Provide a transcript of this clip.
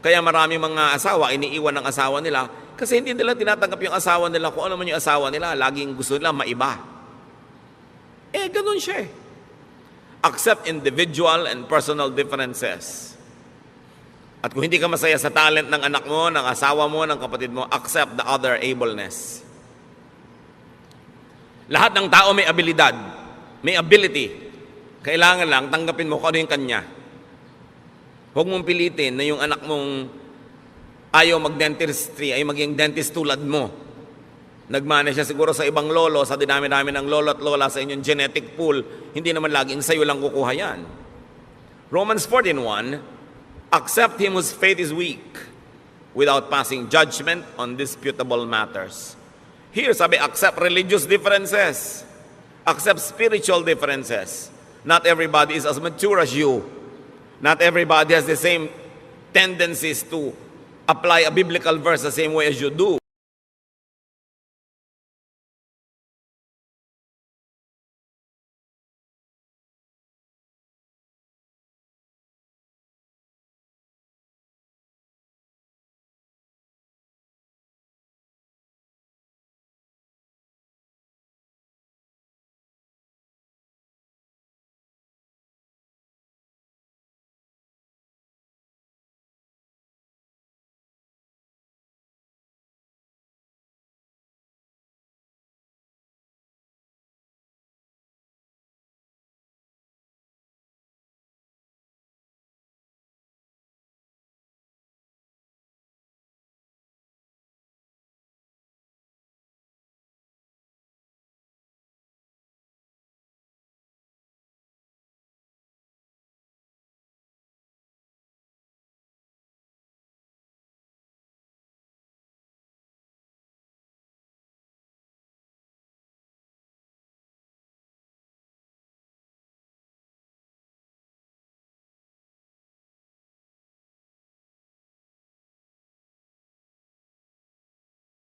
Kaya marami mga asawa, iniiwan ng asawa nila kasi hindi nila tinatanggap yung asawa nila kung ano man yung asawa nila. Laging gusto nila maiba. Ganun siya eh. Accept individual and personal differences. At kung hindi ka masaya sa talent ng anak mo, ng asawa mo, ng kapatid mo, accept the other ableness. Lahat ng tao may abilidad, may ability. Kailangan lang tanggapin mo kung ano yung kanya. Huwag mong pilitin na yung anak mong ayaw mag-dentistry ay maging dentist tulad mo. Nagmana siya siguro sa ibang lolo, sa dinami-dami ng lolo at lola sa inyong genetic pool, hindi naman laging sa'yo lang kukuha yan. Romans 14:1, accept him whose faith is weak without passing judgment on disputable matters. Here, sabi, accept religious differences. Accept spiritual differences. Not everybody is as mature as you. Not everybody has the same tendencies to apply a biblical verse the same way as you do.